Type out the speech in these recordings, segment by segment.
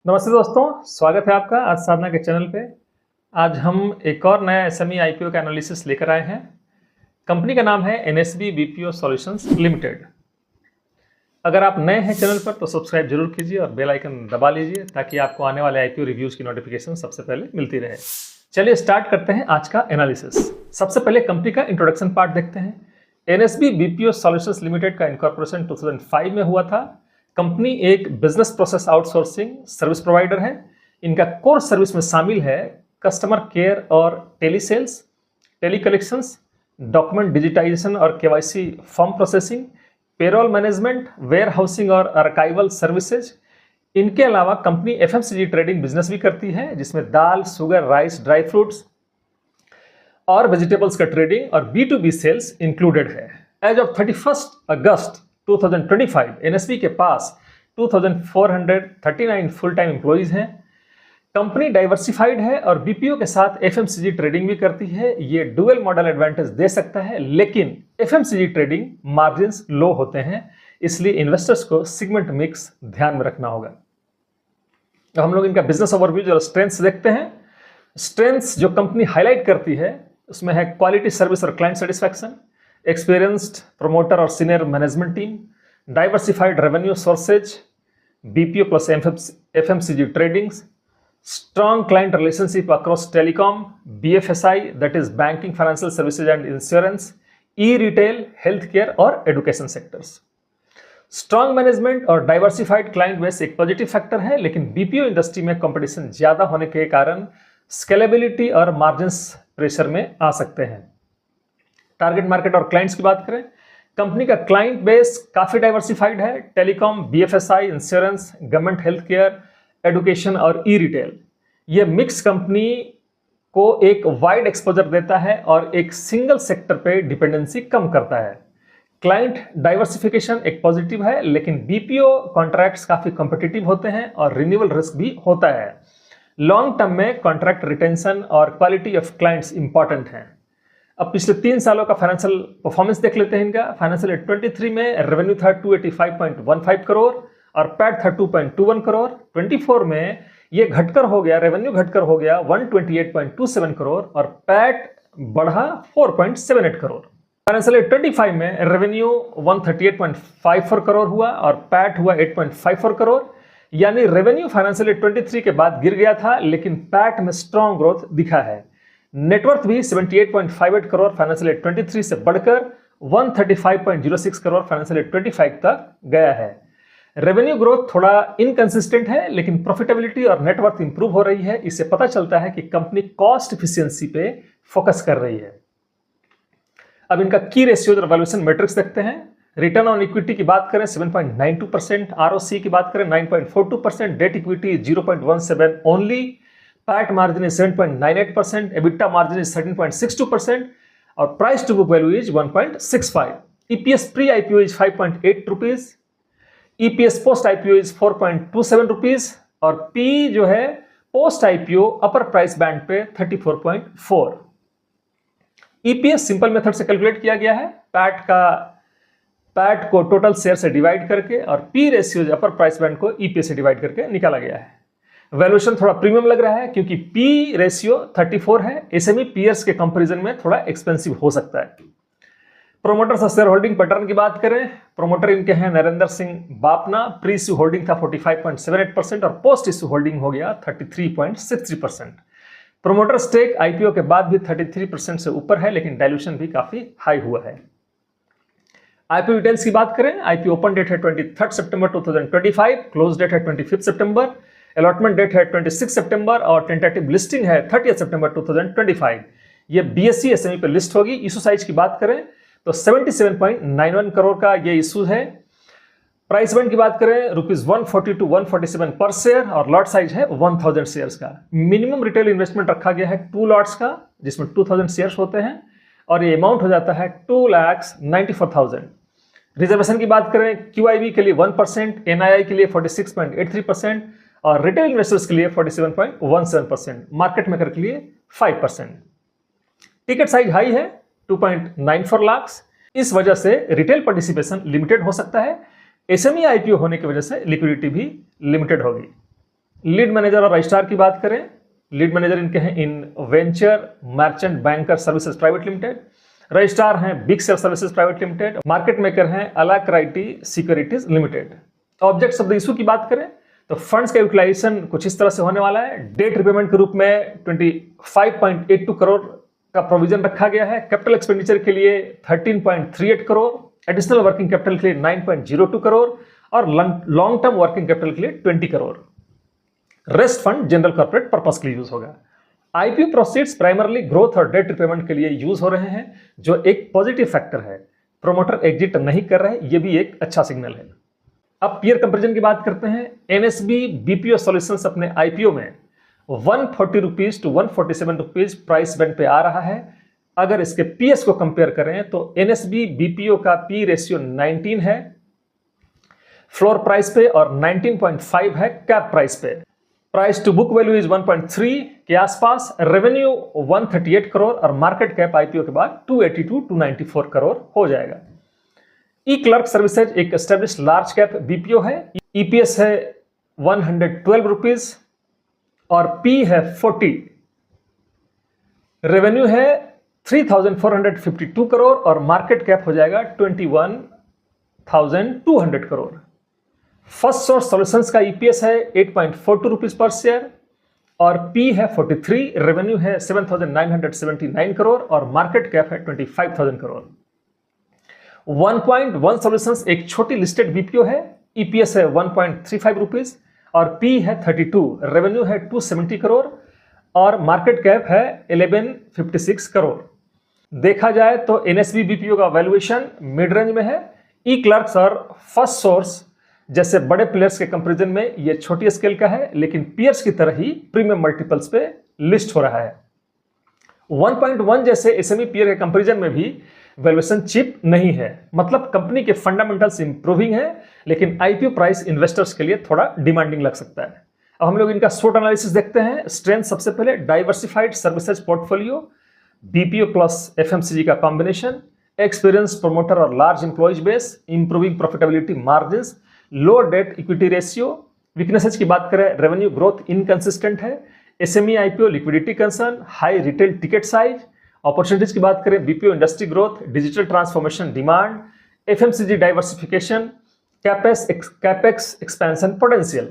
नमस्ते दोस्तों, स्वागत है आपका आज साधना के चैनल पे। आज हम एक और नया एसएमई आईपीओ का एनालिसिस लेकर आए हैं। कंपनी का नाम है एनएसबी बीपीओ सॉल्यूशंस लिमिटेड। अगर आप नए हैं चैनल पर तो सब्सक्राइब जरूर कीजिए और बेल आइकन दबा लीजिए ताकि आपको आने वाले आईपीओ रिव्यूज़ की नोटिफिकेशन सबसे पहले मिलती रहे। चलिए स्टार्ट करते हैं आज का एनालिसिस। सबसे पहले कंपनी का इंट्रोडक्शन पार्ट देखते हैं। एनएसबी बीपीओ सॉल्यूशंस लिमिटेड का इनकॉर्पोरेशन 2005 में हुआ था। कंपनी एक business process outsourcing service provider है। इनका कोर सर्विस में शामिल है कस्टमर केयर और tele sales, tele collections, document digitisation और KYC form processing, payroll management, warehousing और आर्काइवल सर्विसेज। इनके अलावा कंपनी एफएमसीजी ट्रेडिंग बिजनेस भी करती है जिसमें दाल, शुगर, राइस, ड्राई फ्रूट्स और वेजिटेबल्स का ट्रेडिंग और B2B सेल्स इंक्लूडेड है। एज ऑफ 31 अगस्त 2025 एनएसबी के पास 2439 फुल टाइम एम्प्लॉइज हैं। कंपनी डाइवर्सिफाइड है और बीपीओ के साथ एफएमसीजी ट्रेडिंग भी करती है। ये डुअल मॉडल एडवांटेज दे सकता है, लेकिन एफएमसीजी ट्रेडिंग मार्जिन्स लो होते हैं, इसलिए इन्वेस्टर्स को सेगमेंट मिक्स ध्यान में रखना होगा। तो हम लोग इनका बिजनेस ओवरव्यू और स्ट्रेंथ्स देखते हैं। स्ट्रेंथ्स जो कंपनी हाईलाइट करती है उसमें है क्वालिटी सर्विस और क्लाइंट सेटिस्फैक्शन, एक्सपीरियंस्ड प्रमोटर और senior management team, diversified revenue sources, BPO plus FMCG tradings, strong client relationship across telecom, BFSI that is banking, financial services and insurance, e-retail, healthcare और education sectors. Strong management और diversified client base एक positive factor है, लेकिन BPO industry में competition ज्यादा होने के कारण स्केलेबिलिटी और मार्जिन्स प्रेशर में आ सकते हैं। टारगेट मार्केट और क्लाइंट्स की बात करें, कंपनी का क्लाइंट बेस काफी डाइवर्सिफाइड है। Telecom, BFSI, insurance, government health care, education और ई रिटेल। ये मिक्स कंपनी को एक वाइड एक्सपोजर देता है और एक सिंगल सेक्टर पे डिपेंडेंसी कम करता है। क्लाइंट डाइवर्सिफिकेशन एक पॉजिटिव है, लेकिन बीपीओ कॉन्ट्रैक्ट्स काफी कॉम्पिटिटिव होते हैं और रिन्यूअल रिस्क भी होता है। लॉन्ग टर्म में कॉन्ट्रैक्ट रिटेंशन और क्वालिटी ऑफ क्लाइंट्स इंपॉर्टेंट हैं। अब पिछले 3 सालों का फाइनेंशियल परफॉर्मेंस देख लेते हैं इनका। फाइनेंशियल 23 में रेवेन्यू था 285.15 करोड़ और पैट था 2.21 करोड़। 24 में ये घटकर हो गया, रेवेन्यू घटकर हो गया 128.27 करोड़ और पैट बढ़ा 4.78 करोड़। फाइनेंशियल 25 में रेवेन्यू 138.54 करोड़ हुआ और पैट हुआ 8.54 करोड़। यानी रेवेन्यू फाइनेंशियल 23 के बाद गिर गया था, लेकिन पैट में स्ट्रॉन्ग ग्रोथ दिखा है। नेटवर्थ भी 78.58 करोड़ फाइनेंशियल 23 से बढ़कर 135.06 करोड़ फाइनेंशियल 25 तक गया है। रेवेन्यू ग्रोथ थोड़ा इनकंसिस्टेंट है, लेकिन प्रॉफिटेबिलिटी और नेटवर्थ इंप्रूव हो रही है। इससे पता चलता है कि कंपनी कॉस्ट इफिशियंसी पे फोकस कर रही है। अब इनका की रेशियो और वैल्यूएशन मैट्रिक्स देखते हैं। रिटर्न ऑन इक्विटी की बात करें 7.92%, आरओसी की बात करें 9.42%, debt equity 0.17 only, PAT margin is 7.98%, EBITDA margin is 13.62% और price to book value is 1.65। EPS pre IPO is 5.8 rupees, EPS post IPO is 4.27 rupees और पी जो है post IPO upper price band पे 34.4। ईपीएस simple method से calculate किया गया है, पैट को टोटल शेयर से डिवाइड करके और पी रेशियो अपर प्राइस बैंड को ईपीएस से डिवाइड करके निकाला गया है। वैल्यूएशन थोड़ा प्रीमियम लग रहा है क्योंकि पी रेशियो 34 है। एसएमई पीयर्स के कंपैरिजन में थोड़ा एक्सपेंसिव हो सकता है। प्रोमोटर्स और शेयर होल्डिंग पैटर्न की बात करें, प्रोमोटर इनके हैं Narendra Singh Bapna. Pre issue holding था 45.78% और पोस्ट इश्यू होल्डिंग हो गया 33.63%। प्रोमोटर स्टेक आईपीओ के बाद भी 33% से ऊपर है, लेकिन डाइल्यूशन भी काफी हाई हुआ है। आईपीओ डिटेल्स की बात करें, आईपीओ ओपन डेट है 23 सितंबर 2025, क्लोज डेट है 25 सितंबर, अलॉटमेंट डेट है 26 सितंबर और टेंटेटिव लिस्टिंग है 30 सितंबर 2025। ये बीएसई एसएमई पे लिस्ट होगी। इशू साइज की बात करें तो 77.91 करोड़ का ये इशू है। प्राइस बैंड की बात करें ₹140 to 147 पर शेयर और लॉट साइज है 1000 शेयर्स का। मिनिमम रिटेल इन्वेस्टमेंट रखा गया है 2 लॉट्स का, जिसमें 2000 शेयर्स होते हैं और ये अमाउंट हो जाता है 2,94,000। रिजर्वेशन की बात करें क्यूआईबी के लिए 1%, एनआईआई के लिए 46.83% और रिटेल इन्वेस्टर्स के लिए 47.17%, मार्केट मेकर के लिए 5%। टिकट साइज हाई है 2.94 लाख। इस वजह से रिटेल पार्टिसिपेशन लिमिटेड हो सकता है। एसएमई आईपीओ होने की वजह से लिक्विडिटी भी लिमिटेड होगी। लीड मैनेजर और रजिस्ट्रार की बात करें, लीड मैनेजर इनके हैं Inventure merchant banker services private limited, registrar हैं big sale services private limited, market maker हैं Alacrity securities limited. Objects of the issue की बात करें तो फंड्स का यूटिलाइजेशन कुछ इस तरह से होने वाला है। डेट रिपेमेंट के रूप में 25.82 करोड़ का प्रोविजन रखा गया है। कैपिटल एक्सपेंडिचर के लिए 13.38 करोड़, एडिशनल वर्किंग कैपिटल के लिए 9.02 करोड़ और लॉन्ग टर्म वर्किंग कैपिटल के लिए 20 crore. Rest fund general corporate purpose के लिए यूज होगा। आईपीओ प्रोसीड्स प्राइमरली ग्रोथ और डेट रिपेमेंट के लिए यूज हो रहे हैं, जो एक पॉजिटिव फैक्टर है। प्रोमोटर एग्जिट नहीं कर रहे, ये भी एक अच्छा सिग्नल है। अब पीयर कंपैरिजन की बात करते हैं। एनएसबी बीपीओ सॉल्यूशंस अपने आईपीओ में 140 rupees to 147 rupees price band पे आ रहा है। अगर इसके पीएस को कंपेयर करें तो एनएसबी बीपीओ का पी रेशियो 19 है फ्लोर प्राइस पे और 19.5 है कैप प्राइस पे। Price to book value is 1.3 के आसपास। रेवेन्यू 138 करोड़ और मार्केट कैप आईपीओ के बाद 282-294 करोड़ हो जाएगा। ई क्लर्क सर्विसेज एक एस्टेब्लिश्ड लार्ज कैप बीपीओ है। ईपीएस है 112 रुपीज और पी है 40। रेवेन्यू है 3,452 करोड़ और मार्केट कैप हो जाएगा 21,200 करोड़। फर्स्ट सोर्स सॉल्यूशंस का ईपीएस है 8.42 रुपीज पर शेयर और पी है 43। रेवेन्यू है 7,979 करोड़ और मार्केट कैप है 25,000 करोड़। 1.1 सॉल्यूशंस एक छोटी लिस्टेड बीपीओ है। ईपीएस है 1.35 रुपीज और पी है 32। रेवेन्यू है 270 करोड़ और मार्केट कैप है 1156 करोड़। देखा जाए तो एनएसबी बीपीओ का वैल्यूएशन मिड रेंज में है। ई क्लर्क्स और फर्स्ट सोर्स जैसे बड़े प्लेयर्स के कंपैरिजन में यह छोटी स्केल का है, लेकिन पीयर्स की तरह ही प्रीमियम मल्टीपल्स पे लिस्ट हो रहा है। 1.1 जैसे एसएमई पीयर के कंपैरिजन में भी वैल्यूएशन चीप नहीं है, मतलब कंपनी के फंडामेंटल्स इंप्रूविंग है, लेकिन आईपीओ प्राइस इन्वेस्टर्स के लिए थोड़ा डिमांडिंग लग सकता है। अब हम लोग इनका शॉर्ट एनालिसिस देखते हैं। स्ट्रेंथ सबसे पहले diversified services portfolio, BPO plus FMCG का कॉम्बिनेशन, एक्सपीरियंस प्रमोटर और large employees base, improving profitability margins, low debt equity ratio. Weaknesses की बात करें, रेवेन्यू ग्रोथ इनकंसिस्टेंट है, SME IPO liquidity concern, high retail ticket size. Opportunities की बात करें, BPO industry growth, digital transformation demand, FMCG diversification, capex expansion potential.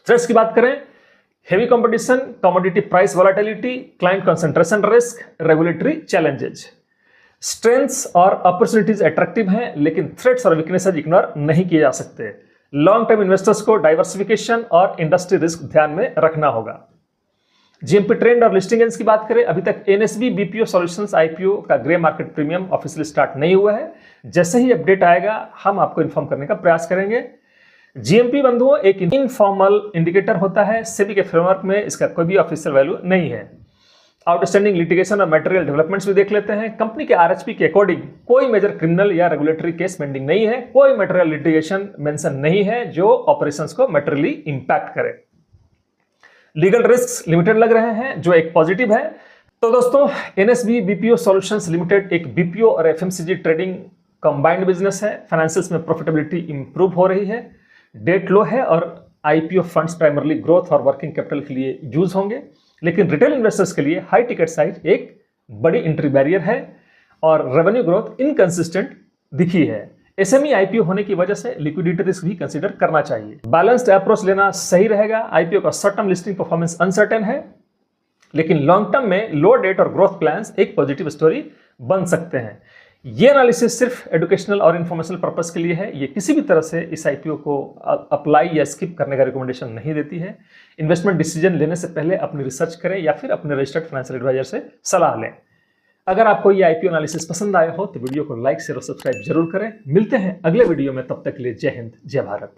Threats की बात करें, heavy competition, commodity price volatility, client concentration risk, regulatory challenges. Strengths और opportunities attractive हैं, लेकिन threats और वीकनेसेस इग्नोर नहीं किए जा सकते। लॉन्ग टर्म इन्वेस्टर्स को डाइवर्सिफिकेशन और इंडस्ट्री रिस्क ध्यान में रखना होगा। जीएमपी ट्रेंड और लिस्टिंग एजेंट्स की बात करें, अभी तक एनएसबी बीपीओ सॉल्यूशंस आईपीओ का grey market premium officially start नहीं हुआ है। जैसे ही अपडेट आएगा हम आपको इन्फॉर्म करने का प्रयास करेंगे। जीएमपी बंधुओं एक इनफॉर्मल इंडिकेटर होता है, सेबी के फ्रेमवर्क में इसका कोई भी ऑफिशियल वैल्यू नहीं है। आउटस्टैंडिंग लिटिगेशन और मटेरियल डेवलपमेंट्स भी देख लेते हैं। कंपनी के आरएचपी के अकॉर्डिंग कोई मेजर क्रिमिनल या रेगुलेटरी केस पेंडिंग नहीं है, कोई मटेरियल लिटिगेशन मेंशन नहीं है जो ऑपरेशंस को मटेरियली इंपैक्ट करे। लीगल रिस्क लिमिटेड लग रहे हैं, जो एक पॉजिटिव है। तो दोस्तों, एनएसबी बीपीओ सॉल्यूशंस लिमिटेड एक बीपीओ और एफएमसीजी ट्रेडिंग कंबाइंड बिजनेस है। फाइनेंशियल्स में प्रॉफिटेबिलिटी इंप्रूव हो रही है, डेट लो है और आईपीओ फंड्स प्राइमरली ग्रोथ और वर्किंग कैपिटल के लिए यूज होंगे, लेकिन रिटेल इन्वेस्टर्स के लिए हाई टिकट साइज एक बड़ी एंट्री बैरियर है और रेवेन्यू ग्रोथ इनकंसिस्टेंट दिखी है। एसएमई आईपीओ होने की वजह से लिक्विडिटी रिस्क भी कंसीडर करना चाहिए। बैलेंस्ड अप्रोच लेना सही रहेगा। आईपीओ का short term listing performance uncertain है, लेकिन लॉन्ग टर्म में लो डेट और ग्रोथ प्लान्स एक पॉजिटिव स्टोरी बन सकते हैं। ये एनालिसिस सिर्फ एजुकेशनल और इन्फॉर्मेशनल पर्पस के लिए है। ये किसी भी तरह से इस आईपीओ को अप्लाई या स्किप करने का रिकमेंडेशन नहीं देती है। इन्वेस्टमेंट डिसीजन लेने से पहले अपनी रिसर्च करें या फिर अपने रजिस्टर्ड फाइनेंशियल एडवाइजर से सलाह लें। अगर आपको ये आईपीओ एनालिसिस पसंद आया हो तो वीडियो को लाइक शेयर और सब्सक्राइब जरूर करें। मिलते हैं अगले वीडियो में, तब तक के लिए जय हिंद जय भारत।